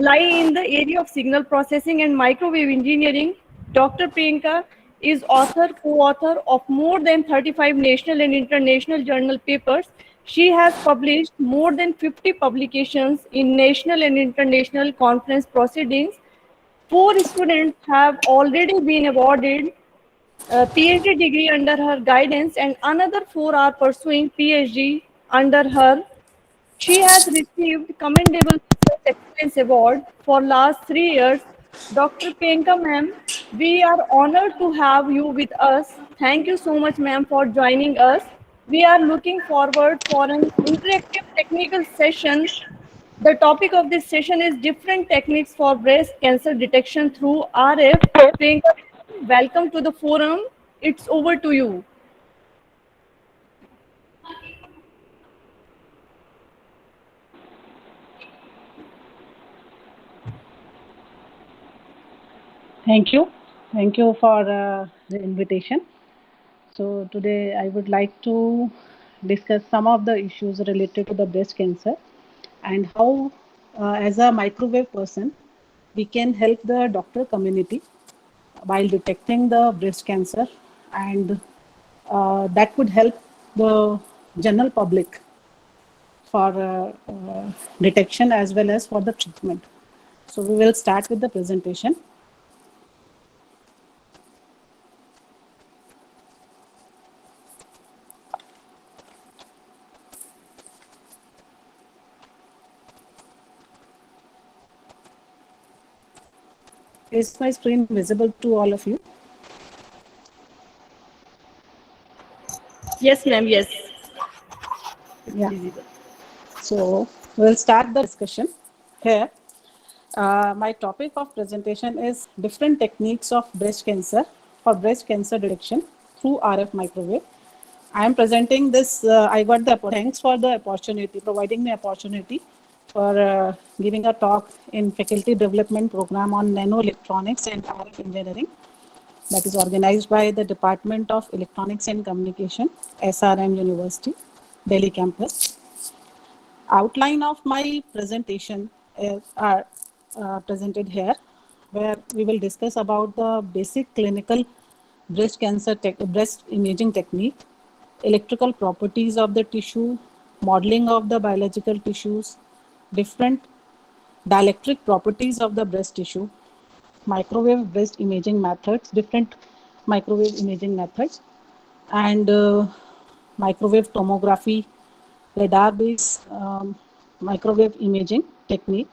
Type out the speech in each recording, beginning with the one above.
lie in the area of signal processing and microwave engineering. Dr. Priyanka is author, co-author of more than 35 national and international journal papers. She has published more than 50 publications in national and international conference proceedings. Four students have already been awarded a PhD degree under her guidance, and another four are pursuing PhD under her. She has received Commendable Research Excellence Award for last 3 years. Dr. Penka ma'am, we are honored to have you with us. Thank you so much ma'am for joining us. We are looking forward for an interactive technical session. The topic of this session is different techniques for breast cancer detection through RF. Penka, welcome to the forum. It's over to you. Thank you. Thank you for the invitation. So, today I would like to discuss some of the issues related to the breast cancer and how, as a microwave person, we can help the doctor community while detecting the breast cancer, and that could help the general public for detection as well as for the treatment. So, we will start with the presentation. Is my screen visible to all of you? Yes, ma'am. Yes. Yeah. So we'll start the discussion here. My topic of presentation is different techniques of breast cancer for breast cancer detection through RF microwave. I am presenting this. I got the thanks for the opportunity, providing me opportunity for giving a talk in faculty development program on nano electronics and RF engineering, that is organized by the Department of Electronics and Communication, SRM University, Delhi campus. Outline of my presentation are presented here, where we will discuss about the basic clinical breast imaging technique, electrical properties of the tissue, modeling of the biological tissues, different dielectric properties of the breast tissue, microwave breast imaging methods, different microwave imaging methods, and microwave tomography, radar-based microwave imaging technique,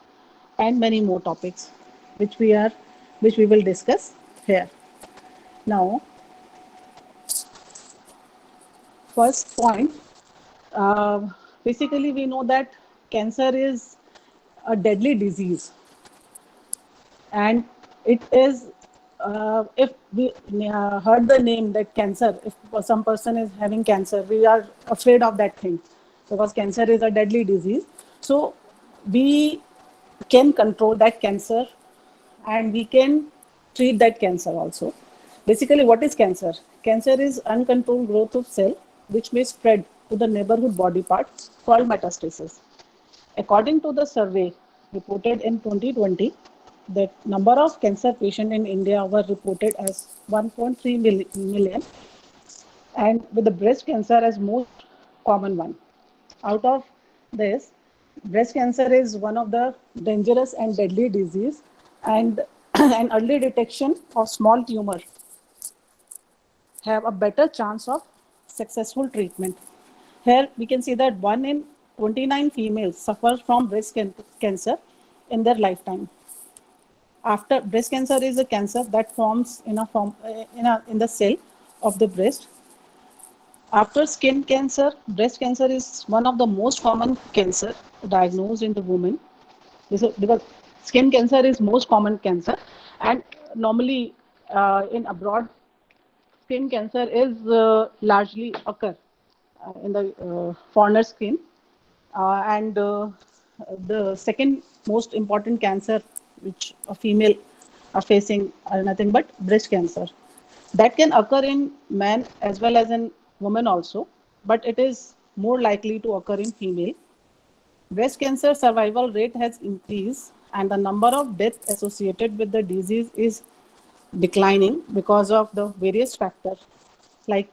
and many more topics, which we will discuss here. Now, first point. Uh, Basically, we know that cancer is a deadly disease, and it is. If we heard the name that cancer, if some person is having cancer, we are afraid of that thing because cancer is a deadly disease. So we can control that cancer and we can treat that cancer also. Basically, what is cancer? Cancer is uncontrolled growth of cell which may spread to the neighborhood body parts called metastasis. According to the survey reported in 2020, the number of cancer patients in India were reported as 1.3 million, and with the breast cancer as most common one. Out of this, breast cancer is one of the dangerous and deadly disease, and an early detection of small tumor have a better chance of successful treatment. Here we can see that 1 in 29 females suffer from cancer in their lifetime. After breast cancer is a cancer that forms in the cell of the breast. After skin cancer, breast cancer is one of the most common cancer diagnosed in the woman. Because skin cancer is most common cancer, and normally in abroad, skin cancer is largely occur in the foreigner skin, and the second most important cancer which a female are facing are nothing but breast cancer. That can occur in man as well as in woman also, but it is more likely to occur in female. Breast cancer survival rate has increased and the number of deaths associated with the disease is declining because of the various factors like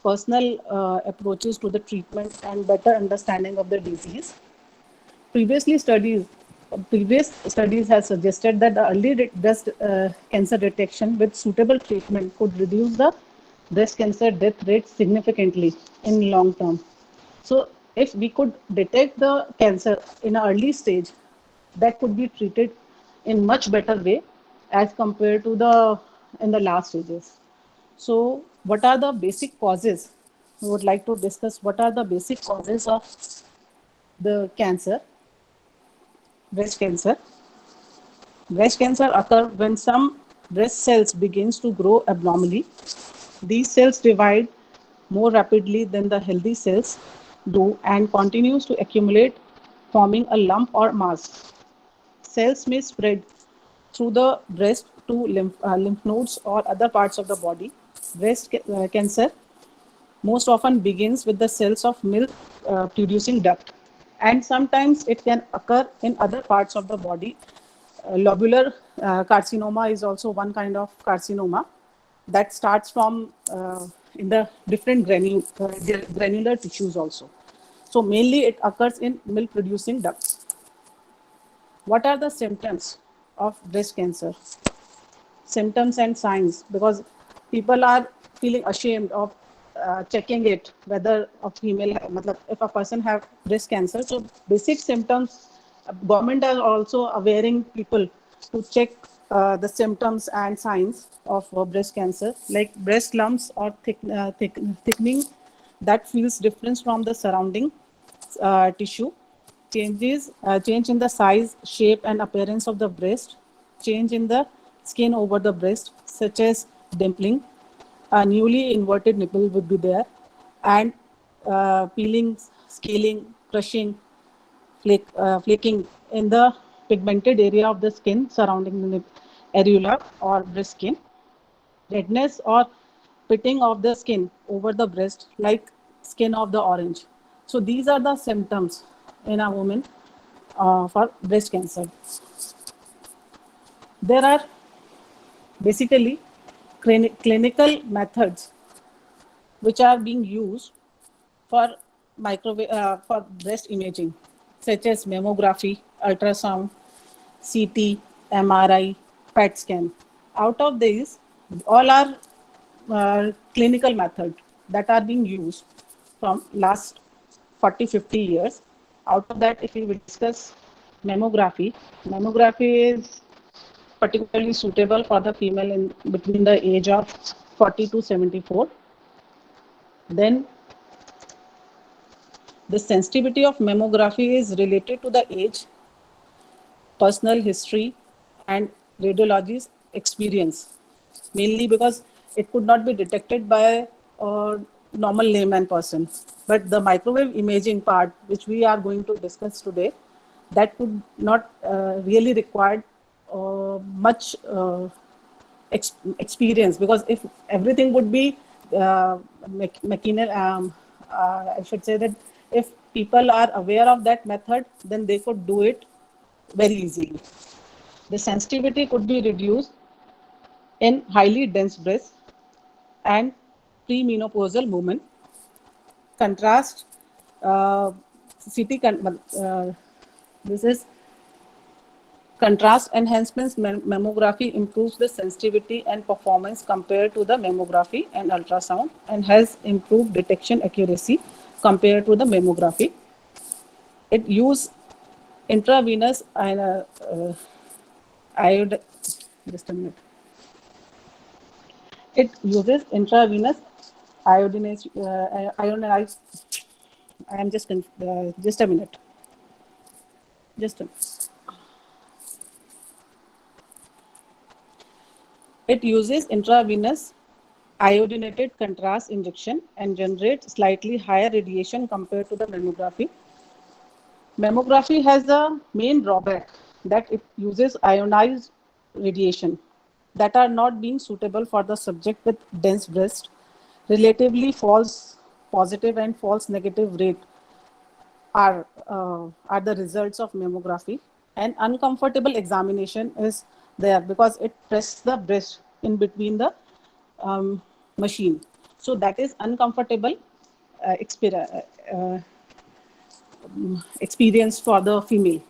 personal approaches to the treatment and better understanding of the disease. Previously studies, previous studies have suggested that the early breast cancer detection with suitable treatment could reduce the breast cancer death rate significantly in long term. So, if we could detect the cancer in an early stage, that could be treated in much better way as compared to the in the last stages. So, what are the basic causes? We would like to discuss what are the basic causes of the cancer, breast cancer. Breast cancer occur when some breast cells begins to grow abnormally. These cells divide more rapidly than the healthy cells do and continues to accumulate, forming a lump or mass. Cells may spread through the breast to lymph nodes or other parts of the body. Cancer most often begins with the cells of milk producing duct, and sometimes it can occur in other parts of the body. Lobular carcinoma is also one kind of carcinoma that starts from in the different granular tissues also. So mainly it occurs in milk producing ducts. What are the symptoms of breast cancer? Symptoms and signs, because people are feeling ashamed of checking it whether a female matlab, if a person have breast cancer. So basic symptoms, government are also awareing people to check the symptoms and signs of breast cancer, like breast lumps or thickening that feels different from the surrounding tissue, change in the size, shape, and appearance of the breast, change in the skin over the breast, such as dimpling, a newly inverted nipple would be there, and peeling, scaling, crushing, flaking in the pigmented area of the skin surrounding the areola or breast skin, redness or pitting of the skin over the breast like skin of the orange. So these are the symptoms in a woman for breast cancer. There are basically clinical methods which are being used for microwave for breast imaging, such as mammography, ultrasound, CT, MRI, PET scan. Out of these, all are clinical methods that are being used from last 40-50 years. Out of that, if we will discuss mammography, mammography is particularly suitable for the female in between the age of 40 to 74. Then the sensitivity of mammography is related to the age, personal history, and radiologist's experience, mainly because it could not be detected by a normal layman person. But the microwave imaging part, which we are going to discuss today, that could not really require much experience, because if everything would be mechanical, I should say that if people are aware of that method, then they could do it very easily. The sensitivity could be reduced in highly dense breasts and premenopausal women. Contrast, CT, this is contrast enhancements. Mammography improves the sensitivity and performance compared to the mammography and ultrasound, and has improved detection accuracy compared to the mammography. It uses intravenous iod. Just a minute. It uses intravenous ionized. I am just just a minute. Just a minute. It uses intravenous iodinated contrast injection and generates slightly higher radiation compared to the mammography. Mammography has the main drawback that it uses ionized radiation that are not being suitable for the subject with dense breast. Relatively false positive and false negative rate are the results of mammography. An uncomfortable examination is there because it presses the breast in between the machine. So that is uncomfortable experience for the female.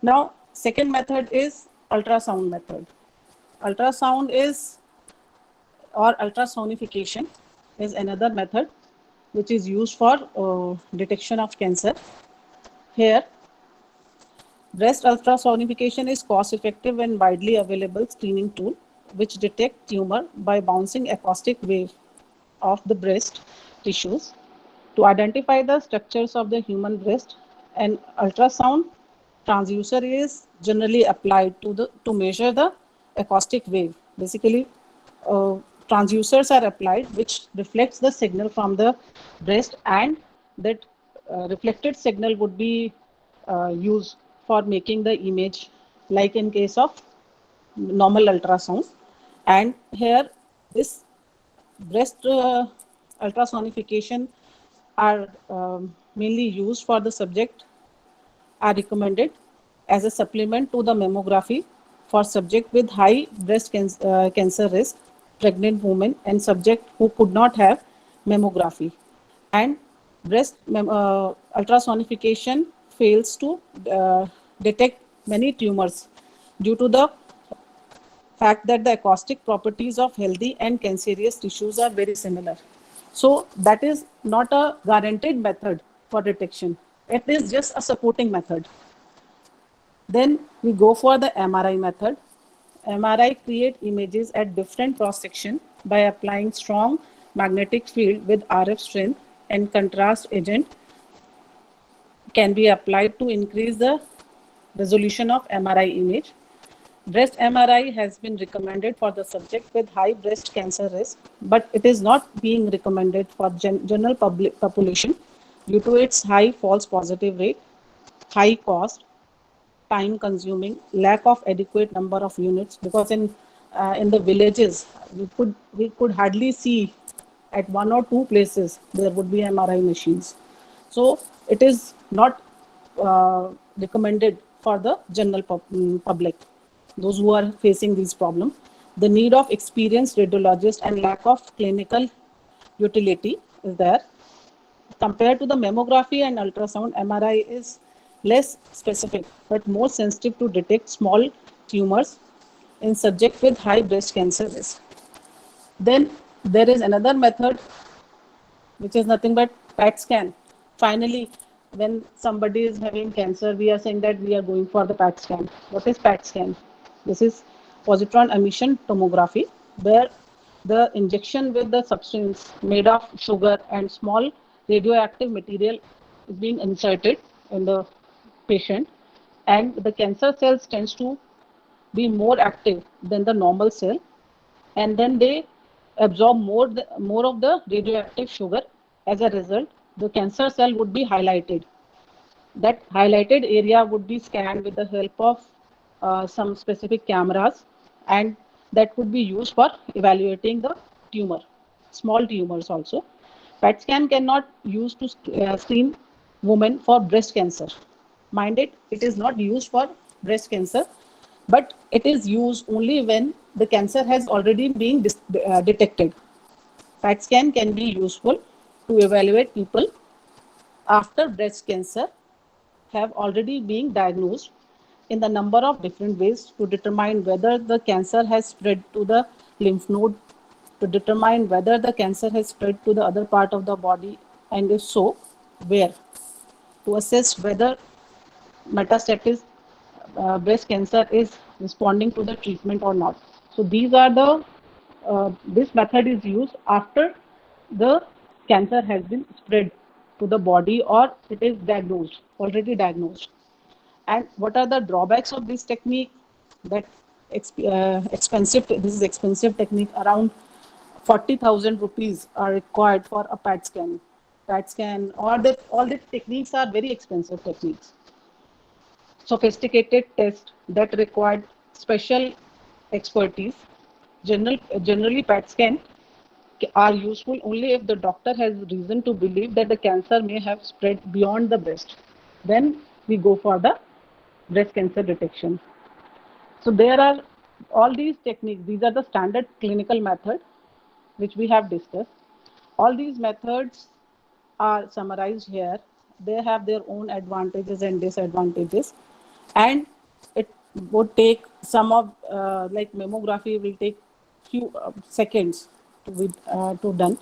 Now, second method is ultrasound method. Ultrasound is, or ultrasonification is another method which is used for detection of cancer. Here, breast ultrasonification is cost-effective and widely available screening tool which detect tumor by bouncing acoustic wave of the breast tissues to identify the structures of the human breast. An ultrasound transducer is generally applied to measure the acoustic wave. Basically, uh, transducers are applied which reflects the signal from the breast, and that reflected signal would be used for making the image, like in case of normal ultrasound. And here, this breast ultrasonification are mainly used for the subject, are recommended as a supplement to the mammography for subject with high breast cancer risk, pregnant women, and subject who could not have mammography. And breast ultrasonification fails to detect many tumors due to the fact that the acoustic properties of healthy and cancerous tissues are very similar. So that is not a guaranteed method for detection. It is just a supporting method. Then we go for the MRI method. MRI create images at different cross section by applying strong magnetic field with RF strength, and contrast agent can be applied to increase the resolution of MRI image. Breast MRI has been recommended for the subject with high breast cancer risk, but it is not being recommended for general public population due to its high false positive rate, high cost, time consuming, lack of adequate number of units, because in the villages we could hardly see at one or two places there would be MRI machines. So it is not recommended for the general public, those who are facing these problems. The need of experienced radiologist and lack of clinical utility is there. Compared to the mammography and ultrasound, MRI is less specific but more sensitive to detect small tumors in subjects with high breast cancer risk. Then there is another method which is nothing but PET scan. Finally, when somebody is having cancer, we are saying that we are going for the PET scan. What is PET scan? This is positron emission tomography, where the injection with the substance made of sugar and small radioactive material is being inserted in the patient, and the cancer cells tends to be more active than the normal cell, and then they absorb more of the radioactive sugar. As a result, the cancer cell would be highlighted. That highlighted area would be scanned with the help of some specific cameras, and that could be used for evaluating the tumor, small tumors also. PET scan cannot use to screen women for breast cancer. Mind it is not used for breast cancer, but it is used only when the cancer has already been detected. PET scan can be useful to evaluate people after breast cancer have already been diagnosed in the number of different ways, to determine whether the cancer has spread to the lymph node, to determine whether the cancer has spread to the other part of the body, and if so, where, to assess whether metastatic breast cancer is responding to the treatment or not. So these are the this method is used after the cancer has been spread to the body or it is diagnosed, already diagnosed. And what are the drawbacks of this technique? That expensive. This is expensive technique. Around 40,000 rupees are required for a PET scan. PET scan, or all the techniques are very expensive techniques. Sophisticated tests that required special expertise. Generally, PET scan are useful only if the doctor has reason to believe that the cancer may have spread beyond the breast. Then we go for the breast cancer detection. So there are all these techniques. These are the standard clinical method which we have discussed. All these methods are summarized here. They have their own advantages and disadvantages, and it would take some of like mammography will take few seconds to done.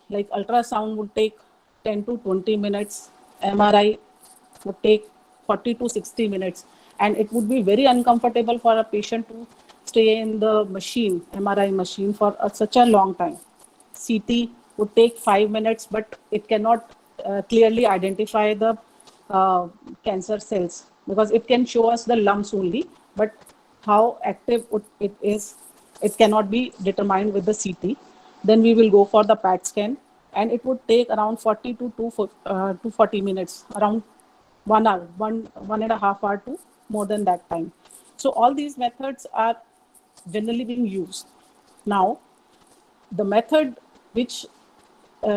Like ultrasound would take 10 to 20 minutes. MRI would take 40 to 60 minutes, and it would be very uncomfortable for a patient to stay in the machine, MRI machine, for such a long time. CT would take 5 minutes, but it cannot clearly identify the cancer cells because it can show us the lumps only, but how active it is, it cannot be determined with the CT. Then we will go for the PET scan, and it would take around 40 to 40 minutes, around 1 hour, one and a half hour to more than that time. So all these methods are generally being used. Now, the method which we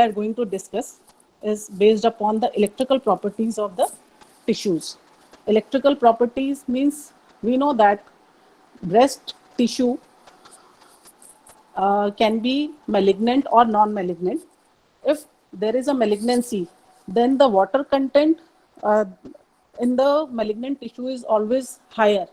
are going to discuss is based upon the electrical properties of the tissues. Electrical properties means we know that breast tissue can be malignant or non-malignant. If there is a malignancy, then the water content in the malignant tissue is always higher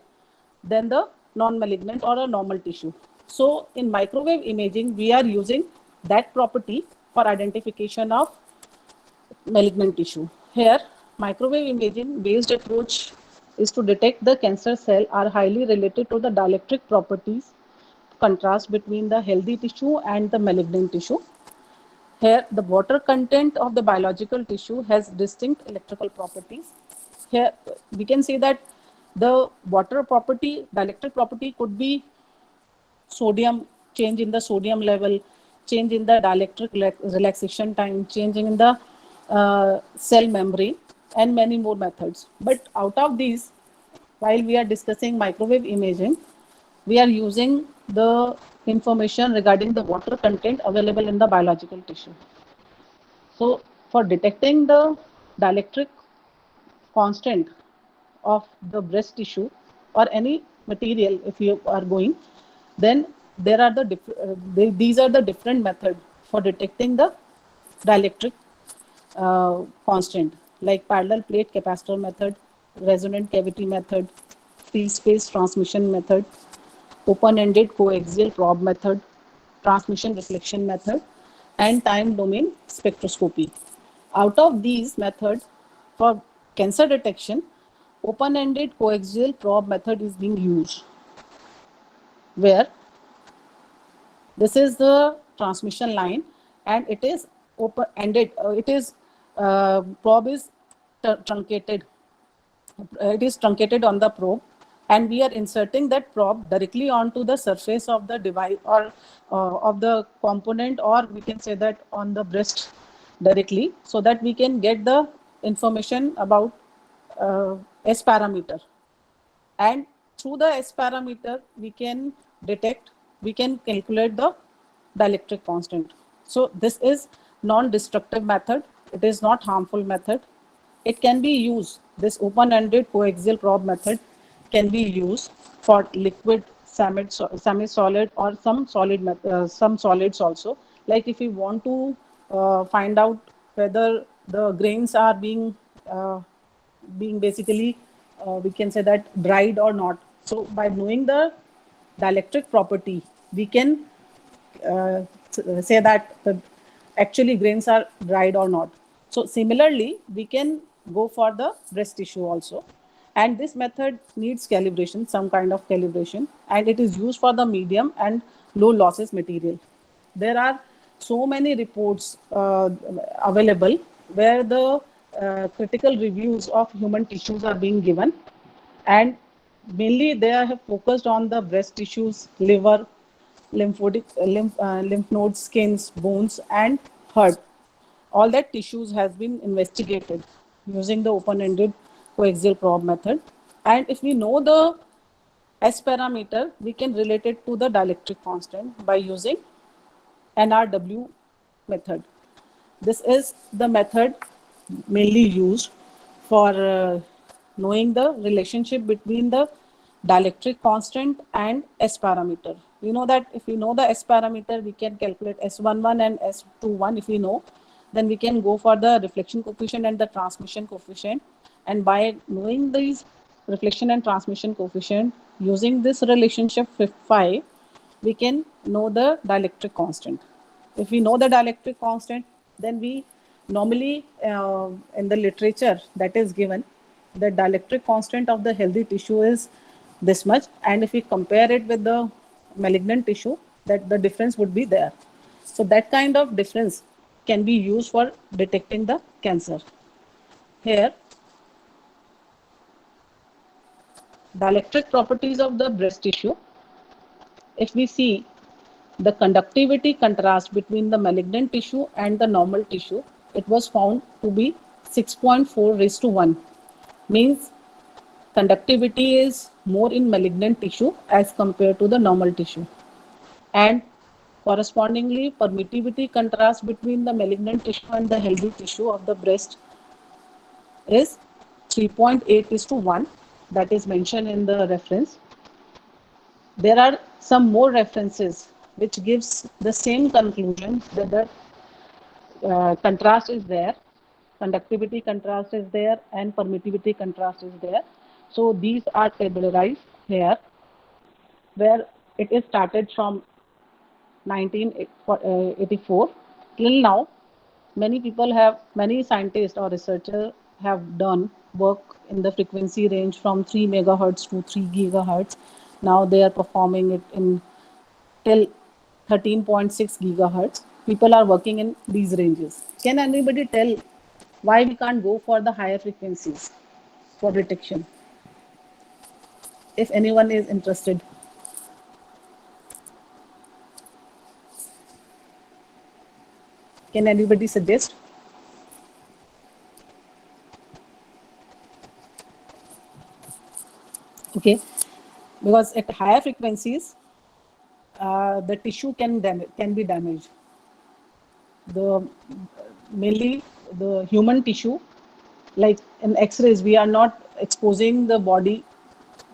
than the non-malignant or a normal tissue. So in microwave imaging, we are using that property for identification of malignant tissue. Here, microwave imaging based approach is to detect the cancer cell are highly related to the dielectric properties, contrast between the healthy tissue and the malignant tissue. Here, the water content of the biological tissue has distinct electrical properties. Here, we can say that the water property, dielectric property could be sodium, change in the sodium level, change in the dielectric relaxation time, changing in the cell membrane, and many more methods. But out of these, while we are discussing microwave imaging, we are using the information regarding the water content available in the biological tissue. So for detecting the dielectric constant of the breast tissue or any material, if you are going, then there are these are the different methods for detecting the dielectric constant, like parallel plate capacitor method, resonant cavity method, field space transmission method, open-ended coaxial probe method, transmission reflection method, and time domain spectroscopy. Out of these methods, for cancer detection, open-ended coaxial probe method is being used, where this is the transmission line and it is open-ended. Probe is truncated. It is truncated on the probe, and we are inserting that probe directly onto the surface of the device or of the component, or we can say that on the breast directly, so that we can get the information about S parameter. And through the S parameter, we can calculate the dielectric constant. So this is non-destructive method. It is not harmful method. It can be used, this open-ended coaxial probe method can be used for liquid, semi-solid, or some solids also. Like if you want to find out whether the grains are being basically, we can say that dried or not. So by knowing the dielectric property, we can say that actually grains are dried or not. So similarly, we can go for the breast tissue also. And this method needs calibration, some kind of calibration, and it is used for the medium and low losses material. There are so many reports available where the critical reviews of human tissues are being given, and mainly they have focused on the breast tissues, liver, lymph nodes, skins, bones, and heart. All that tissues has been investigated using the open-ended coaxial probe method. And if we know the S parameter, we can relate it to the dielectric constant by using NRW method. This is the method mainly used for knowing the relationship between the dielectric constant and S parameter. We know that if we know the S parameter, we can calculate S11 and S21. If we know, then we can go for the reflection coefficient and the transmission coefficient. And by knowing these reflection and transmission coefficient, using this relationship 5, we can know the dielectric constant. If we know the dielectric constant, then we normally in the literature that is given, the dielectric constant of the healthy tissue is this much, and if we compare it with the malignant tissue, that the difference would be there. So that kind of difference can be used for detecting the cancer. Here, dielectric properties of the breast tissue. If we see the conductivity contrast between the malignant tissue and the normal tissue, it was found to be 6.4 raised to 1. Means conductivity is more in malignant tissue as compared to the normal tissue. And correspondingly, permittivity contrast between the malignant tissue and the healthy tissue of the breast is 3.8 is to 1, that is mentioned in the reference. There are some more references which gives the same conclusion that the contrast is there, conductivity contrast is there, and permittivity contrast is there. So these are tabularized here, where it is started from 1984 till now. Many scientists or researchers have done work in the frequency range from 3 megahertz to 3 gigahertz. Now they are performing it in till 13.6 gigahertz. People are working in these ranges. Can anybody tell why we can't go for the higher frequencies for detection? If anyone is interested. Can anybody suggest? Okay, because at higher frequencies, the tissue can be damaged. The mainly the human tissue, like in X-rays, we are not exposing the body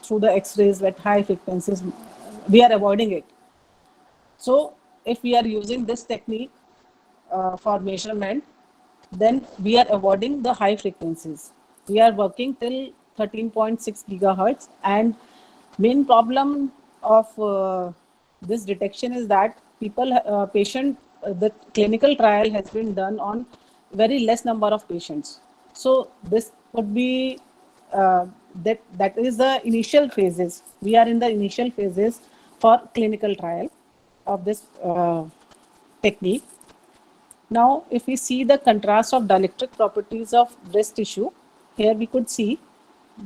through the X-rays at high frequencies. We are avoiding it. So if we are using this technique for measurement, then we are avoiding the high frequencies. We are working till 13.6 gigahertz, and main problem of this detection is that the clinical trial has been done on very less number of patients. So this could be that is the initial phases. We are in the initial phases for clinical trial of this technique. Now, if we see the contrast of dielectric properties of breast tissue, here we could see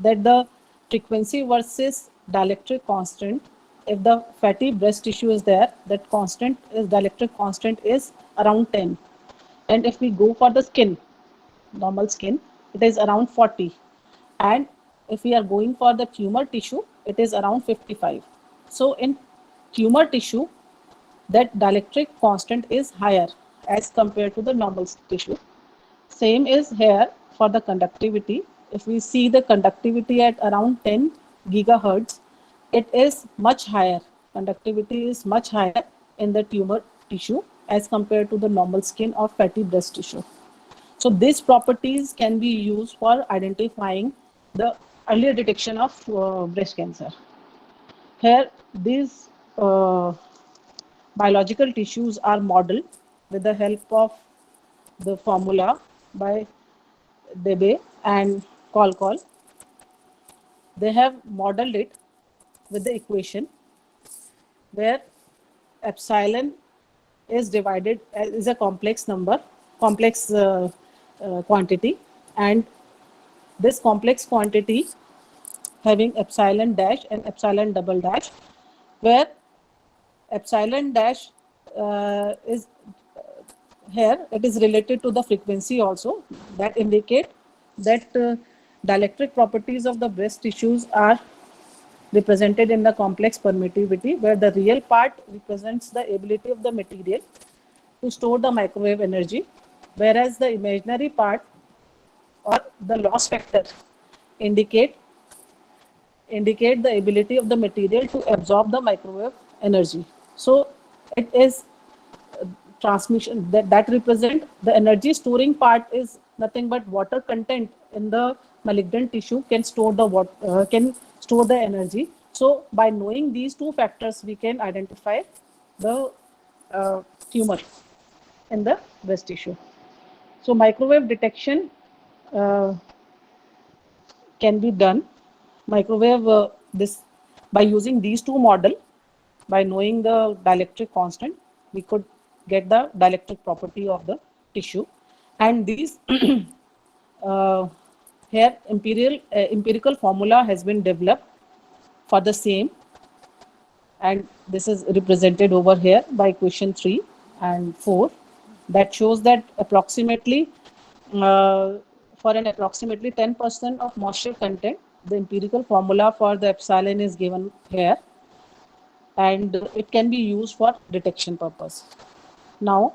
that the frequency versus dielectric constant, if the fatty breast tissue is there, that dielectric constant is around 10. And if we go for the skin, normal skin, it is around 40. And if we are going for the tumor tissue, it is around 55. So in tumor tissue, that dielectric constant is higher as compared to the normal tissue. Same is here for the conductivity. If we see the conductivity at around 10 gigahertz, it is much higher. Conductivity is much higher in the tumor tissue as compared to the normal skin or fatty breast tissue. So these properties can be used for identifying the earlier detection of breast cancer. Here, these biological tissues are modeled with the help of the formula by Debye and Kolkol. They have modeled it with the equation where epsilon is divided is a complex number, complex quantity, and this complex quantity having epsilon dash and epsilon double dash, where epsilon dash is here, it is related to the frequency also, that indicate that dielectric properties of the breast tissues are represented in the complex permittivity, where the real part represents the ability of the material to store the microwave energy, whereas the imaginary part or the loss factor indicate the ability of the material to absorb the microwave energy. So it is transmission that represent the energy storing part is nothing but water content in the malignant tissue can store the energy. So by knowing these two factors, we can identify the tumor in the breast tissue. So microwave detection uh, can be done. Microwave this by using these two model, by knowing the dielectric constant, we could get the dielectric property of the tissue, and these uh, here empirical formula has been developed for the same, and this is represented over here by question 3 and 4, that shows that approximately for an approximately 10% of moisture content, the empirical formula for the epsilon is given here, and it can be used for detection purpose. Now,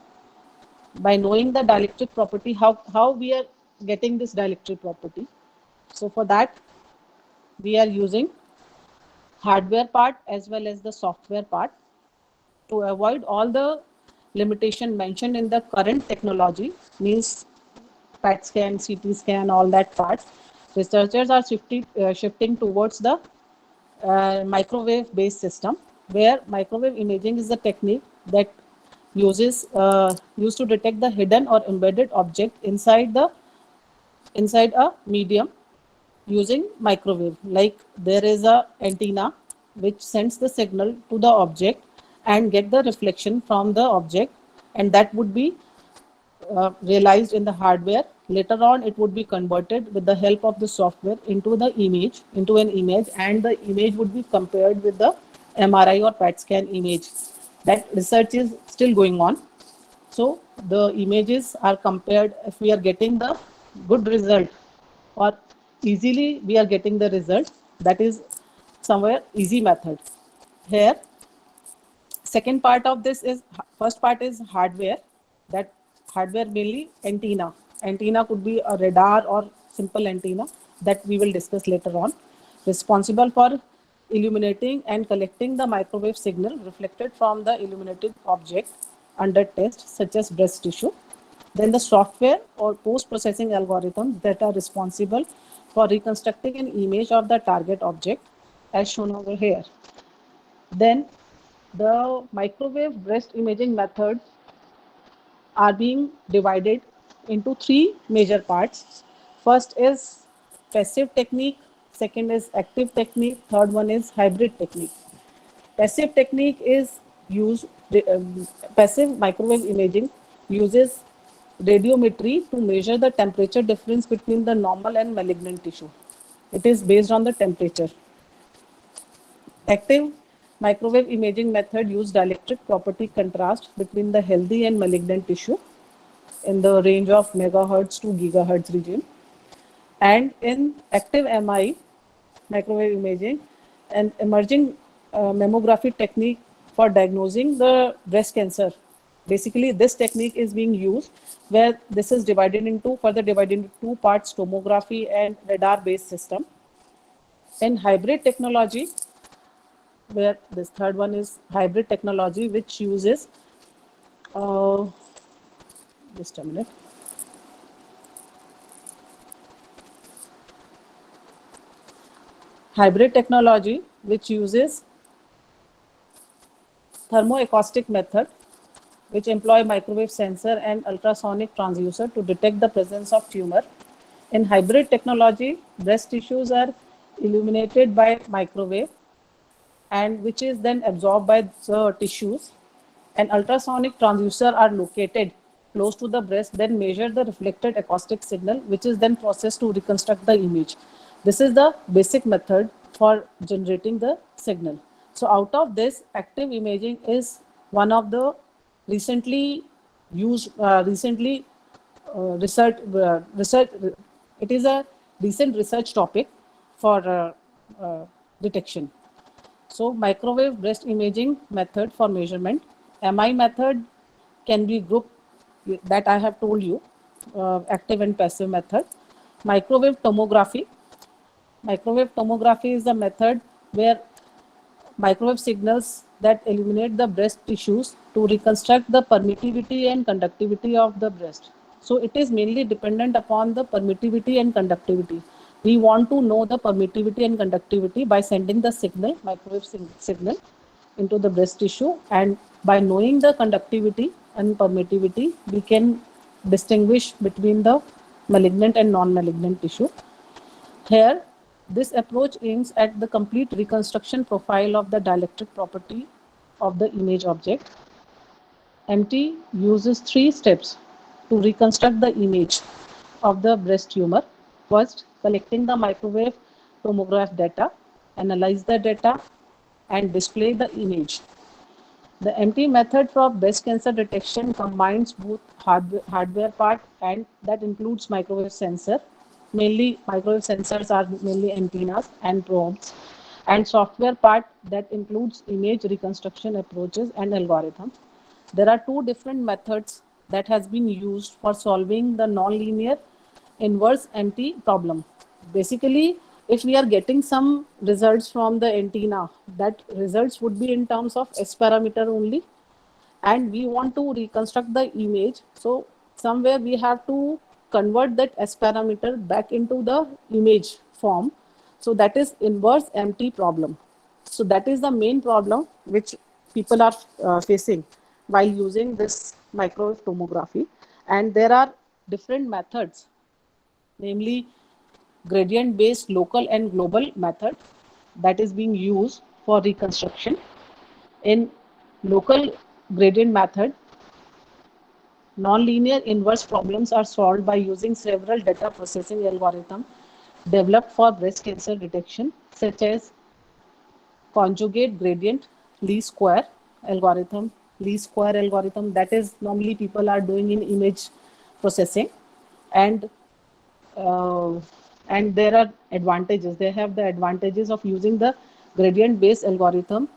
by knowing the dielectric property, how we are getting this dielectric property? So for that, we are using hardware part as well as the software part to avoid all the limitation mentioned in the current technology, means PET scan, CT scan, all that parts. Researchers are shifting towards the microwave-based system, where microwave imaging is the technique that used to detect the hidden or embedded object inside a medium using microwave. Like there is a antenna which sends the signal to the object and get the reflection from the object, and that would be realized in the hardware. Later on, it would be converted with the help of the software into an image, and the image would be compared with the MRI or PET scan image. That research is still going on. So the images are compared. If we are getting the good result, or easily we are getting the result, that is somewhere easy method. Here, second part of this is, first part is hardware. That hardware mainly antenna could be a radar or simple antenna, that we will discuss later on, responsible for illuminating and collecting the microwave signal reflected from the illuminated object under test, such as breast tissue. Then the software or post-processing algorithms that are responsible for reconstructing an image of the target object, as shown over here. Then the microwave breast imaging methods are being divided into three major parts. First is passive technique, second is active technique, third one is hybrid technique. Passive technique is passive microwave imaging uses radiometry to measure the temperature difference between the normal and malignant tissue. It is based on the temperature. Active microwave imaging method use dielectric property contrast between the healthy and malignant tissue in the range of megahertz to gigahertz region. And in active MI, microwave imaging, an emerging mammography technique for diagnosing the breast cancer. Basically, this technique is being used, where this is further divided into two parts, tomography and radar-based system. In hybrid technology, where this third one is hybrid technology, which uses just a minute. Hybrid technology, which uses thermoacoustic method, which employ microwave sensor and ultrasonic transducer to detect the presence of tumor. In hybrid technology, breast tissues are illuminated by microwave, and which is then absorbed by the tissues, and ultrasonic transducer are located close to the breast, then measure the reflected acoustic signal, which is then processed to reconstruct the image. This is the basic method for generating the signal. So out of this, active imaging is one of the recently research. It is a recent research topic for detection. So microwave breast imaging method for measurement. MI method can be grouped, that I have told you, active and passive method. Microwave tomography. Microwave tomography is a method where microwave signals that eliminate the breast tissues to reconstruct the permittivity and conductivity of the breast. So it is mainly dependent upon the permittivity and conductivity. We want to know the permittivity and conductivity by sending the signal, microwave signal, into the breast tissue, and by knowing the conductivity and permittivity, we can distinguish between the malignant and non-malignant tissue. Here, this approach aims at the complete reconstruction profile of the dielectric property of the image object. MT uses 3 steps to reconstruct the image of the breast tumor. First, collecting the microwave tomograph data, analyze the data, and display the image. The MT method for breast cancer detection combines both hardware part, and that includes microwave sensor. Mainly microwave sensors are mainly antennas and probes, and software part that includes image reconstruction approaches and algorithms. There are 2 different methods that has been used for solving the nonlinear inverse MT problem. Basically, if we are getting some results from the antenna, that results would be in terms of S parameter only, and we want to reconstruct the image. So somewhere we have to convert that S parameter back into the image form. So that is inverse MT problem. So that is the main problem which people are facing while using this microwave tomography. And there are different methods, namely gradient based local and global method that is being used for reconstruction. In local gradient method, nonlinear inverse problems are solved by using several data processing algorithms developed for breast cancer detection, such as conjugate gradient least square algorithm. Least square algorithm, that is normally people are doing in image processing, and uh, and there are advantages. They have the advantages of using the gradient based algorithm,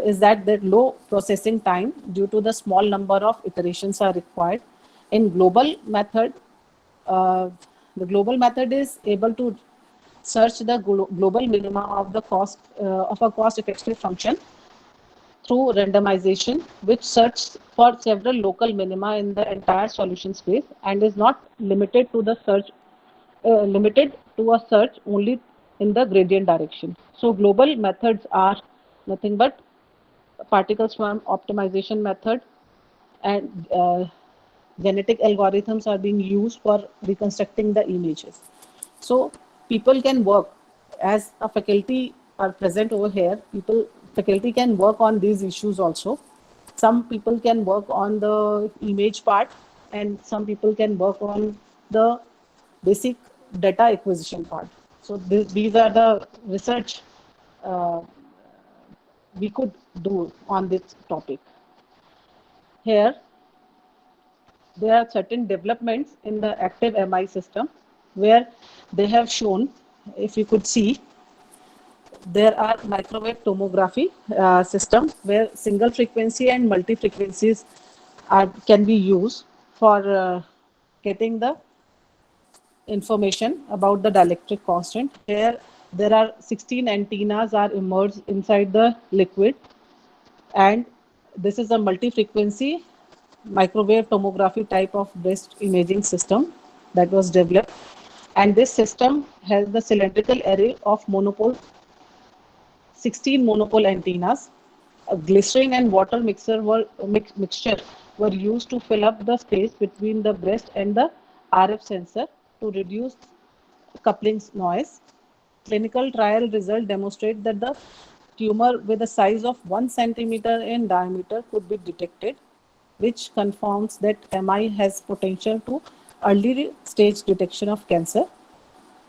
is that the low processing time due to the small number of iterations are required. In global method, uh, the global method is able to search the global minima of the cost of a cost effective function through randomization, which searches for several local minima in the entire solution space and is not limited to a search only in the gradient direction. So global methods are nothing but particle swarm optimization method, and genetic algorithms are being used for reconstructing the images. So people can work, as a faculty are present over here, faculty can work on these issues also. Some people can work on the image part, and some people can work on the basic data acquisition part. So these are the research uh, we could do on this topic. Here, there are certain developments in the active MI system where they have shown, if you could see, there are microwave tomography system where single frequency and multi frequencies can be used for getting the information about the dielectric constant. Here, there are 16 antennas are immersed inside the liquid, and this is a multi-frequency microwave tomography type of breast imaging system that was developed. And this system has the cylindrical array of monopole, 16 monopole antennas. A glycerin and water mixture were used to fill up the space between the breast and the RF sensor to reduce coupling noise. Clinical trial results demonstrate that the tumor with a size of 1 centimeter in diameter could be detected, which confirms that MI has potential to early stage detection of cancer.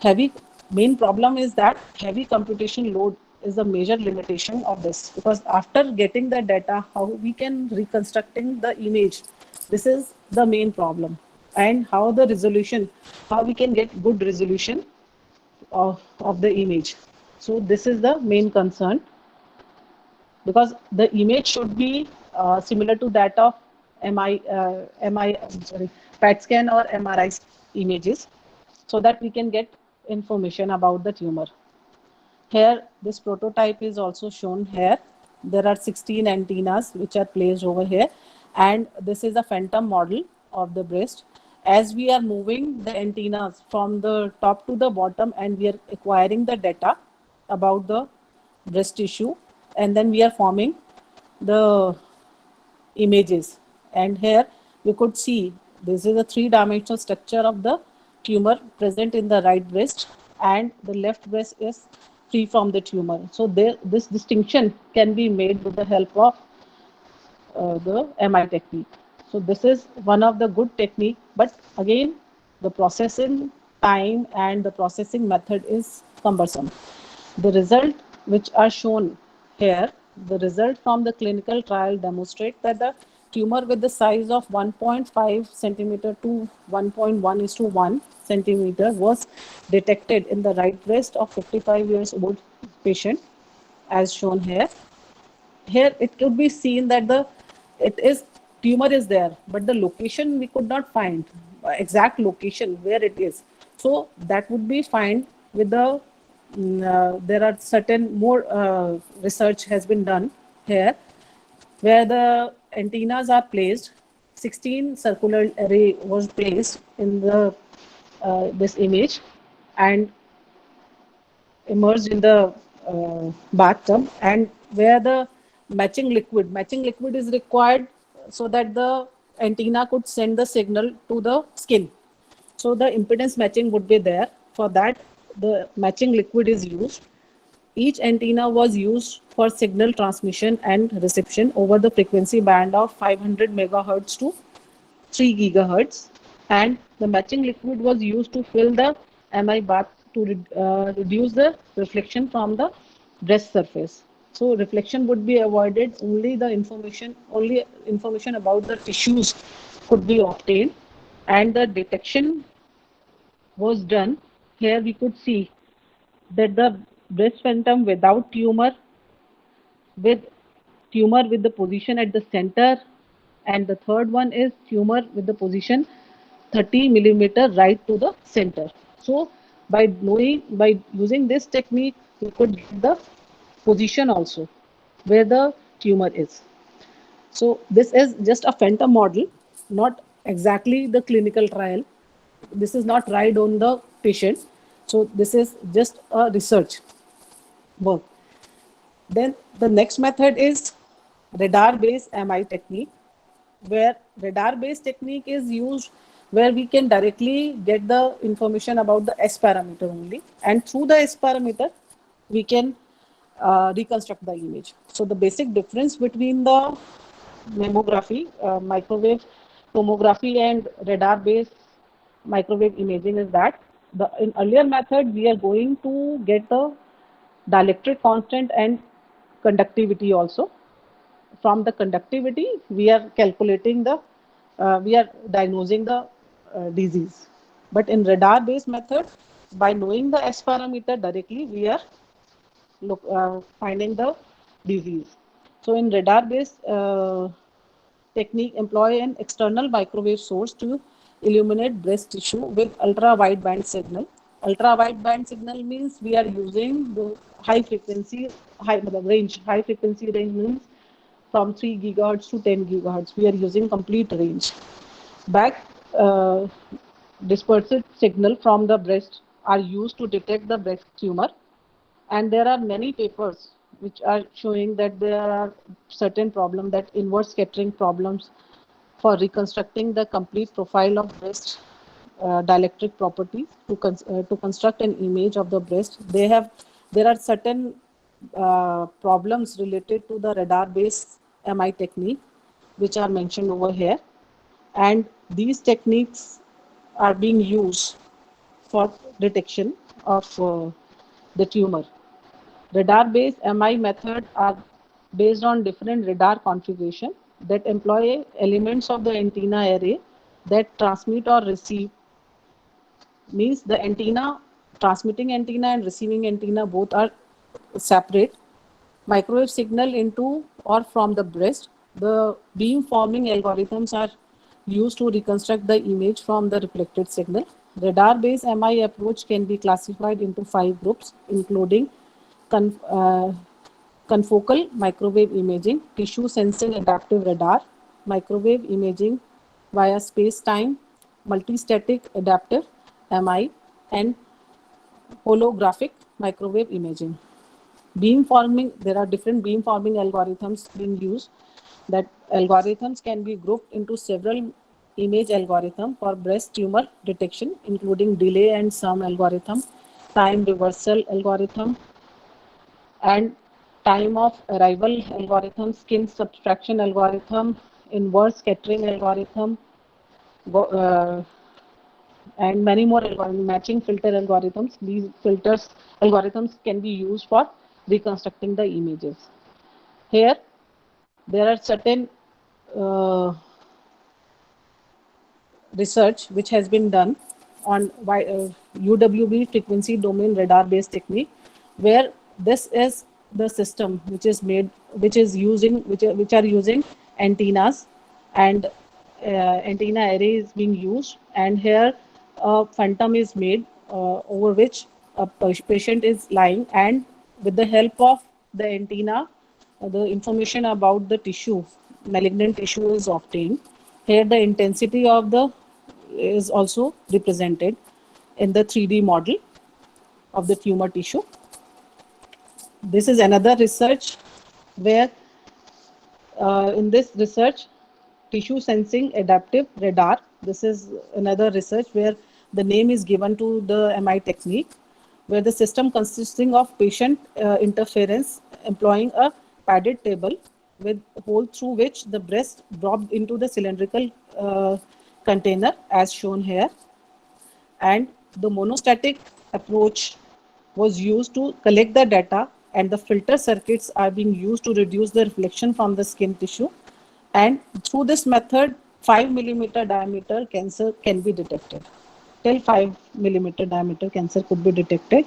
Heavy main problem is that heavy computation load is a major limitation of this, because after getting the data, how we can reconstructing the image, this is the main problem. And how the resolution, how we can get good resolution of the image. So this is the main concern, because the image should be similar to that of MI, sorry, PET scan or MRI images. so that we can get information about the tumor. Here, this prototype is also shown here. There are 16 antennas which are placed over here, and this is a phantom model of the breast. As we are moving the antennas from the top to the bottom and we are acquiring the data about the breast tissue, and then we are forming the images. And here we could see this is a three-dimensional structure of the tumor present in the right breast, and the left breast is free from the tumor. So there, this distinction can be made with the help of the MI technique. So this is one of the good technique, but again, the processing time and the processing method is cumbersome. The result which are shown here, the result from the clinical trial demonstrate that the tumor with the size of 1.5 centimeter to 1.1:1 centimeter was detected in the right breast of 55 years old patient, as shown here. Here it could be seen that the it is tumor is there, but the location we could not find exact location where it is. So that would be fine with the there are certain more research has been done here where the antennas are placed. 16 circular array was placed in the this image and immersed in the bathtub, and where the matching liquid is required so that the antenna could send the signal to the skin. So the impedance matching would be there. For that, the matching liquid is used. Each antenna was used for signal transmission and reception over the frequency band of 500 megahertz to 3 gigahertz, and the matching liquid was used to fill the MI bath to reduce the reflection from the breast surface. So reflection would be avoided. Only information about the tissues could be obtained, and the detection was done. Here we could see that the breast phantom without tumor, with tumor with the position at the center, and the third one is tumor with the position 30 millimeter right to the center. So by using this technique, we could get the position also where the tumor is. So this is just a phantom model, not exactly the clinical trial. This is not tried on the patient. So this is just a research work. Then the next method is radar-based MI technique, where radar-based technique is used where we can directly get the information about the S parameter only, and through the S parameter we can reconstruct the image. So the basic difference between the mammography, microwave tomography and radar-based microwave imaging is that in earlier method we are going to get the dielectric constant and conductivity also. From the conductivity we are calculating the we are diagnosing the disease. But in radar based method, by knowing the S parameter directly we are finding the disease. So in radar based technique employ an external microwave source to illuminate breast tissue with ultra wideband signal. Ultra wideband signal means we are using the high frequency high frequency range means from 3 gigahertz to 10 gigahertz. We are using complete range. Back dispersed signal from the breast are used to detect the breast tumor, and there are many papers which are showing that there are certain problems, that inverse scattering problems for reconstructing the complete profile of breast dielectric properties to construct an image of the breast. There are certain problems related to the radar based MI technique which are mentioned over here, and these techniques are being used for detection of the tumor. Radar based MI methods are based on different radar configuration that employ elements of the antenna array that transmit or receive, means the antenna, transmitting antenna and receiving antenna both are separate. Microwave signal into or from the breast. The beam forming algorithms are used to reconstruct the image from the reflected signal. Radar-based MI approach can be classified into 5 groups, including con- uh, confocal microwave imaging, tissue sensing adaptive radar, microwave imaging via space-time, multistatic adaptive MI, and holographic microwave imaging. Beamforming, there are different beamforming algorithms being used. That algorithms can be grouped into several image algorithms for breast tumor detection, including delay and sum algorithm, time reversal algorithm, and time of arrival algorithm, skin subtraction algorithm, inverse scattering algorithm, and many more matching filter algorithms. These filters algorithms can be used for reconstructing the images. Here, there are certain research which has been done on UWB frequency domain radar based technique, where this is the system which is made, which is using, which are using antennas, and antenna array is being used, and here a phantom is made over which a patient is lying, and with the help of the antenna, the information about the tissue, malignant tissue, is obtained. Here, the intensity of the is also represented in the 3D model of the tumor tissue. This is another research where, in this research, tissue sensing adaptive radar. This is another research where the name is given to the MI technique, where the system consisting of patient interference employing a padded table with hole through which the breast dropped into the cylindrical container as shown here, and the monostatic approach was used to collect the data, and the filter circuits are being used to reduce the reflection from the skin tissue, and through this method 5 millimeter diameter cancer can be detected. Till 5 millimeter diameter cancer could be detected,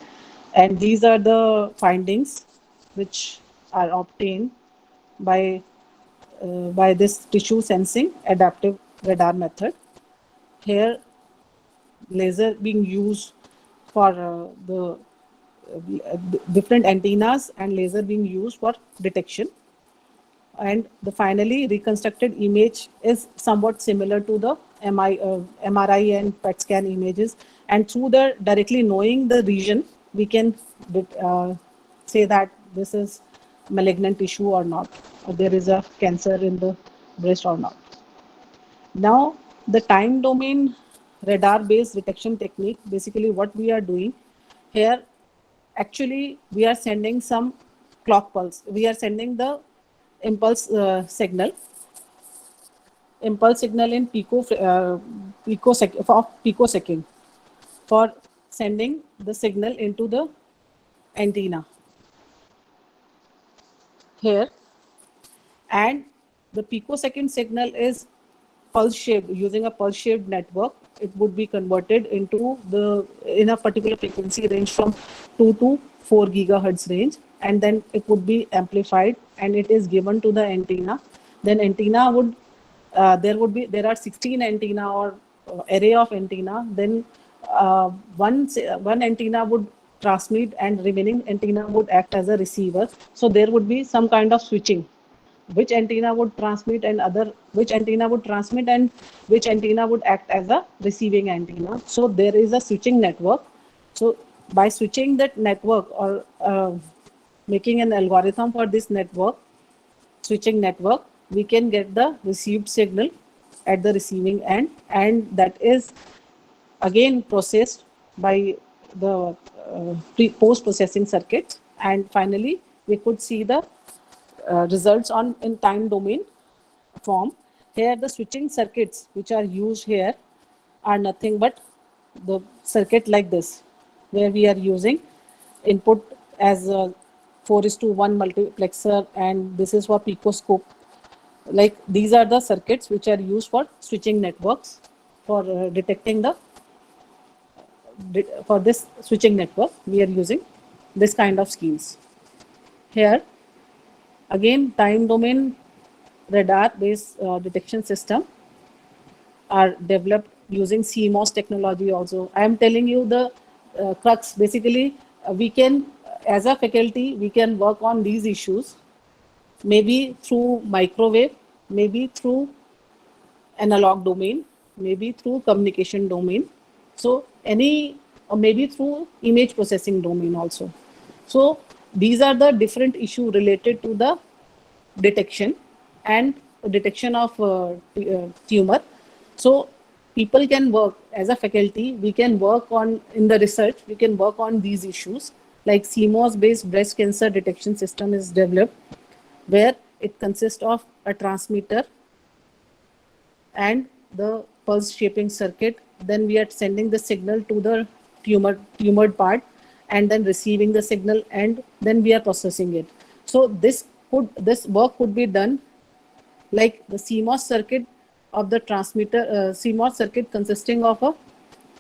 and these are the findings which are obtained by this tissue sensing adaptive radar method. Here, laser being used for different antennas, and laser being used for detection, and the finally reconstructed image is somewhat similar to the MRI and PET scan images, and through the directly knowing the region we can say that this is malignant tissue or not, or there is a cancer in the breast or not. Now, the time domain radar based detection technique, basically what we are doing here, actually we are sending some clock pulse. We are sending the impulse signal in picosecond for sending the signal into the antenna here, and the picosecond signal is pulse shaped. Using a pulse shaped network, it would be converted into the in a particular frequency range from 2 to 4 gigahertz range, and then it would be amplified and it is given to the antenna. Then antenna would there are 16 antenna or array of antenna. Then one antenna would transmit and remaining antenna would act as a receiver. So there would be some kind of switching, which antenna would transmit and which antenna would transmit and which antenna would act as a receiving antenna. So there is a switching network. So by switching that network, or making an algorithm for this network, switching network, we can get the received signal at the receiving end, and that is again processed by the post processing circuits, and finally we could see the results on in time domain form. Here the switching circuits which are used here are nothing but the circuit like this, where we are using input as a 4:1 multiplexer, and this is for picoscope. Like these are the circuits which are used for switching networks for detecting the for this switching network. We are using this kind of schemes. Here again, time domain radar based detection system are developed using CMOS technology also. I am telling you the crux. Basically, we can, as a faculty, we can work on these issues, maybe through microwave, maybe through analog domain, maybe through communication domain. So any, or maybe through image processing domain also. So these are the different issue related to the detection and detection of tumor. So people can work as a faculty, we can work on in the research, we can work on these issues like CMOS based breast cancer detection system is developed, where it consists of a transmitter and the pulse shaping circuit. Then we are sending the signal to the tumored part and then receiving the signal, and then we are processing it. So this work could be done like the CMOS circuit of the transmitter, CMOS circuit consisting of a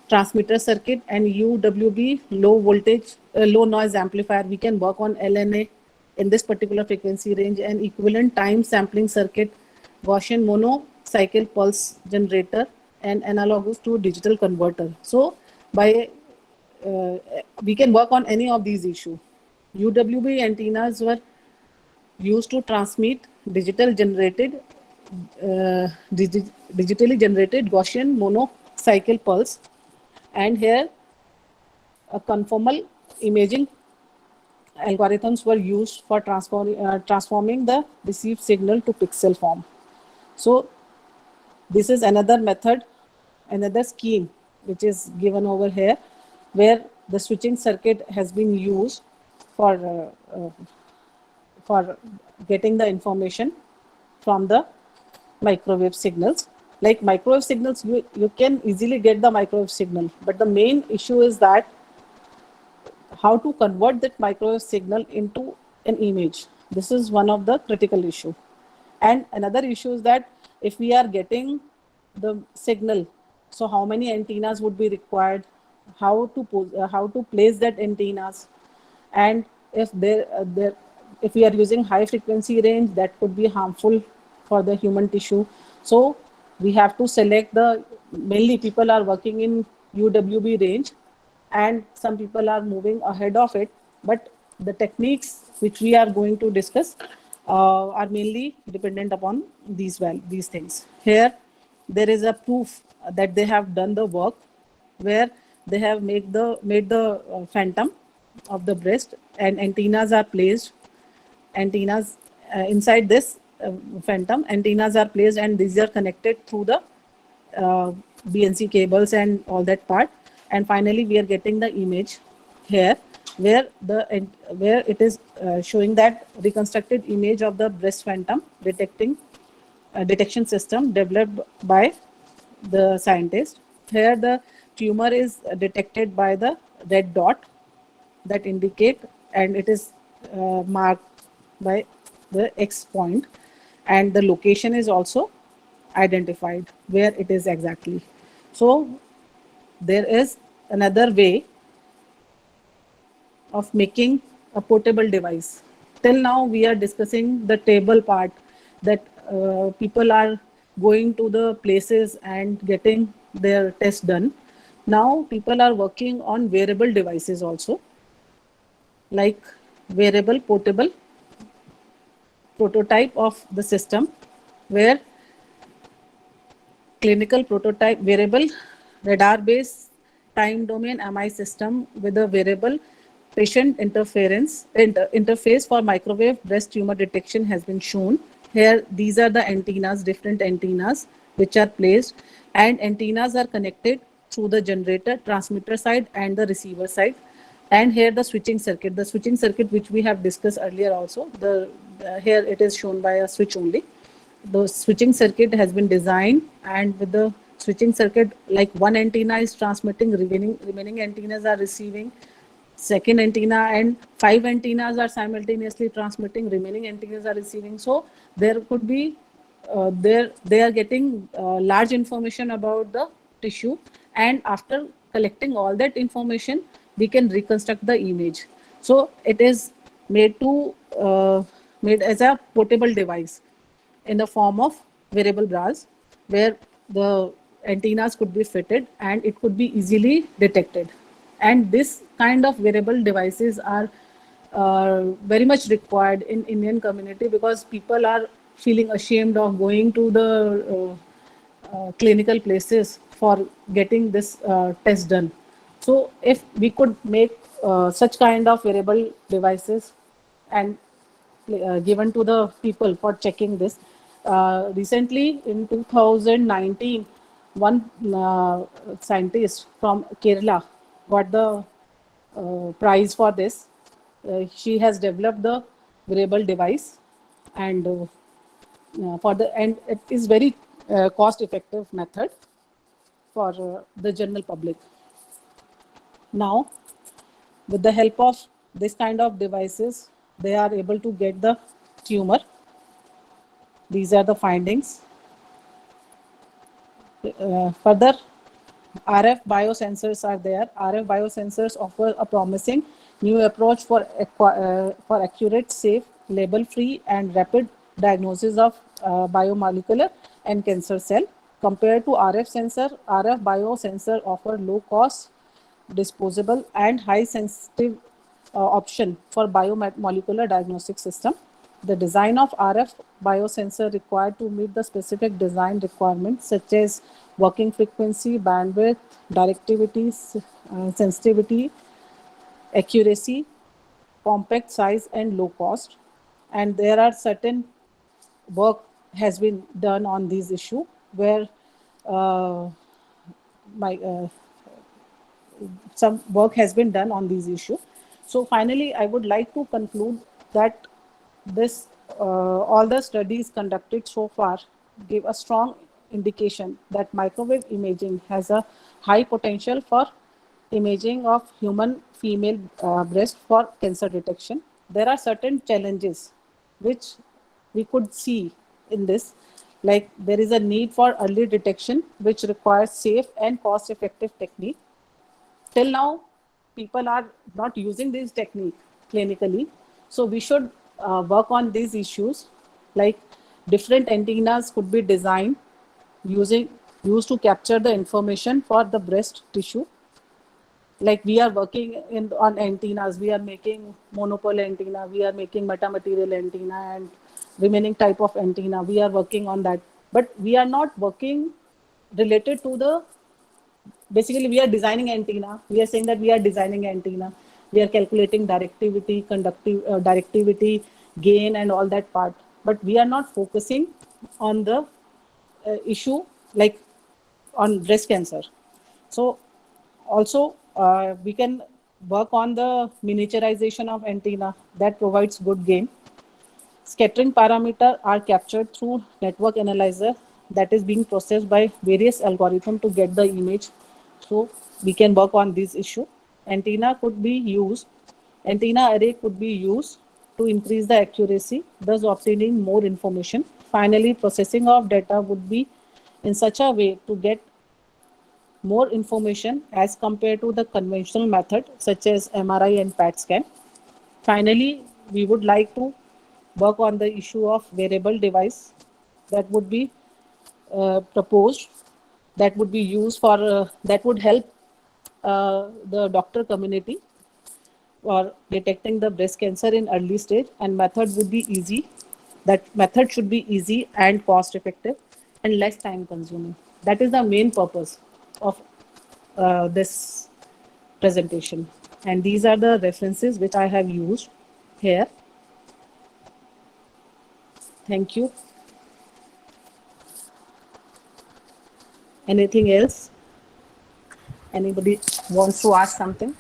transmitter circuit and UWB low voltage, low noise amplifier. We can work on LNA in this particular frequency range, and equivalent time sampling circuit, Gaussian mono cycle pulse generator, and analogous to digital converter. So by we can work on any of these issues. UWB antennas were used to transmit digital generated digitally generated Gaussian monocycle pulse, and here a conformal imaging algorithms were used for transforming the received signal to pixel form. So this is another method, another scheme which is given over here, where the switching circuit has been used for getting the information from the microwave signals. Like microwave signals, you can easily get the microwave signal, but the main issue is that how to convert that microwave signal into an image. This is one of the critical issue. And another issue is that if we are getting the signal, so how many antennas would be required, how to place that antennas, and if if we are using high frequency range, that could be harmful for the human tissue. So we have to select mainly people are working in UWB range, and some people are moving ahead of it, but the techniques which we are going to discuss are mainly dependent upon these things. Here there is a proof that they have done the work, where they have made the phantom of the breast, and antennas are placed. Antennas inside this phantom, antennas are placed, and these are connected through the BNC cables and all that part. And finally we are getting the image here, where it is showing that reconstructed image of the breast phantom detection system developed by the scientist. Here the tumor is detected by the red dot that indicate, and it is marked by the X point, and the location is also identified where it is exactly. So there is another way of making a portable device. Till now we are discussing the table part, that people are going to the places and getting their test done. Now people are working on wearable devices also, like wearable portable prototype of the system, where clinical prototype wearable radar based time domain MI system with a wearable patient interface for microwave breast tumor detection has been shown. Here these are the antennas, different antennas which are placed, and antennas are connected through the generator, transmitter side and the receiver side. And here the switching circuit which we have discussed earlier also, here it is shown by a switch only. The switching circuit has been designed, and with the switching circuit, like one antenna is transmitting, remaining antennas are receiving, second antenna and 5 antennas are simultaneously transmitting, remaining antennas are receiving. So there could be they are getting large information about the tissue, and after collecting all that information we can reconstruct the image. So it is made as a portable device in the form of wearable bras, where the antennas could be fitted and it could be easily detected. And this kind of wearable devices are very much required in Indian community because people are feeling ashamed of going to the clinical places for getting this test done. So if we could make such kind of wearable devices and given to the people for checking this. Recently, in 2019, one scientist from Kerala got the prize for this. She has developed the wearable device, and for the and it is very cost effective method for the general public. Now, with the help of this kind of devices, they are able to get the tumor. These are the findings. Further, RF biosensors are there. RF biosensors offer a promising new approach for accurate, safe, label-free, and rapid diagnosis of biomolecular and cancer cell. Compared to RF sensor, RF biosensor offer low cost, disposable, and high sensitive option for biomolecular diagnostic system. The design of RF biosensor required to meet the specific design requirements such as working frequency, bandwidth, directivity, sensitivity, accuracy, compact size, and low cost. And there are certain work has been done on this issue where uh, my some work has been done on these issues. So finally, I would like to conclude that this all the studies conducted so far give a strong indication that microwave imaging has a high potential for imaging of human female breast for cancer detection. There are certain challenges which we could see in this, like there is a need for early detection, which requires safe and cost effective technique. Till now, people are not using this technique clinically. So we should work on these issues, like different antennas could be designed using used to capture the information for the breast tissue. Like we are working in on antennas, we are making monopole antenna, we are making metamaterial antenna, and remaining type of antenna. We are working on that, but we are not working related to the basically we are designing antenna, we are saying that we are designing antenna, we are calculating directivity, conductive directivity, gain, and all that part, but we are not focusing on the issue like on breast cancer. So also we can work on the miniaturization of antenna that provides good gain. Scattering parameter are captured through network analyzer that is being processed by various algorithms to get the image. So we can work on this issue. Antenna could be used, antenna array could be used to increase the accuracy, thus obtaining more information. Finally, processing of data would be in such a way to get more information as compared to the conventional method such as MRI and PET scan. Finally, we would like to work on the issue of wearable device that would be proposed, that would be used for that would help the doctor community for detecting the breast cancer in early stage, and method would be easy. That method should be easy and cost effective and less time consuming. That is the main purpose of this presentation. And these are the references which I have used here. Thank you. Anything else? Anybody wants to ask something?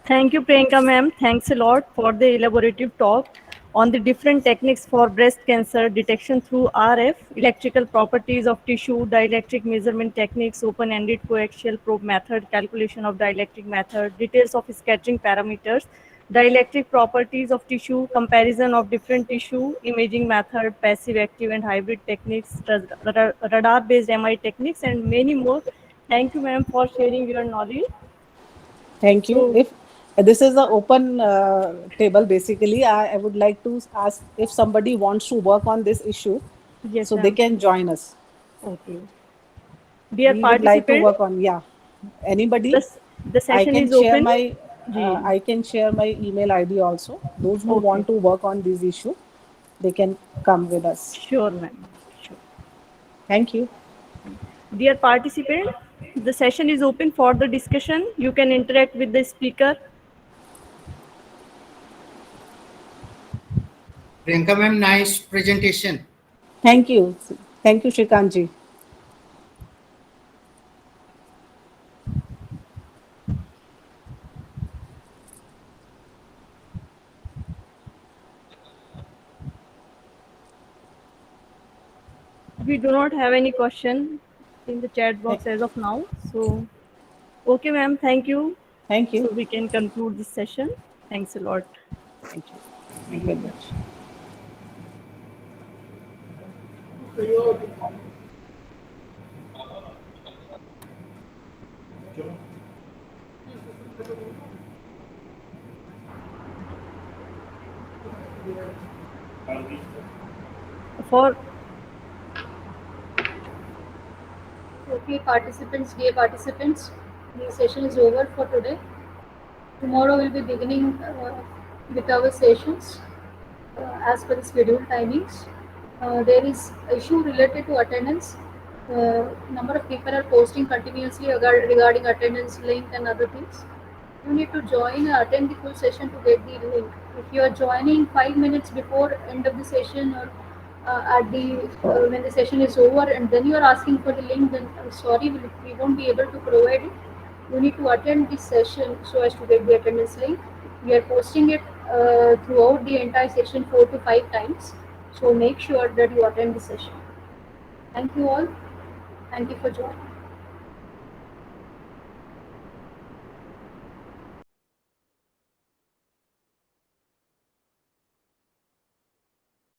Thank you, Priyanka ma'am. Thanks a lot for the elaborative talk on the different techniques for breast cancer detection through RF, electrical properties of tissue, dielectric measurement techniques, open-ended coaxial probe method, calculation of dielectric method, details of scattering parameters, dielectric properties of tissue, comparison of different tissue, imaging method, passive, active, and hybrid techniques, radar-based MI techniques, and many more. Thank you, ma'am, for sharing your knowledge. Thank you. So, If this is an open table, basically, I would like to ask if somebody wants to work on this issue, yes, so they ma'am. can join us. Okay. Dear we would like to participant, work on. Yeah, anybody? the I session can is share open. my Ji. email ID also. Those who Okay. want to work on this issue, they can come with us. Sure, ma'am. Sure. Thank you. Dear participant, the session is open for the discussion. You can interact with the speaker. Priyanka ma'am, nice presentation. Thank you. Thank you, Shrikantji. We do not have any question in the chat Th- box as of now. So, okay, ma'am. Thank you. Thank you. So we can conclude this session. Thanks a lot. Thank you. Thank you very much. For Okay, participants, dear participants, the session is over for today. Tomorrow we'll be beginning with our sessions as per the scheduled timings. There is issue related to attendance. Number of people are posting continuously regarding attendance link and other things. You need to join and attend the full session to get the link. If you are joining 5 minutes before end of the session or at the when the session is over and then you are asking for the link, then sorry, we won't be able to provide it. You need to attend this session so as to get the attendance link. We are posting it throughout the entire session 4 to 5 times. So make sure that you attend the session. Thank you all. Thank you for joining.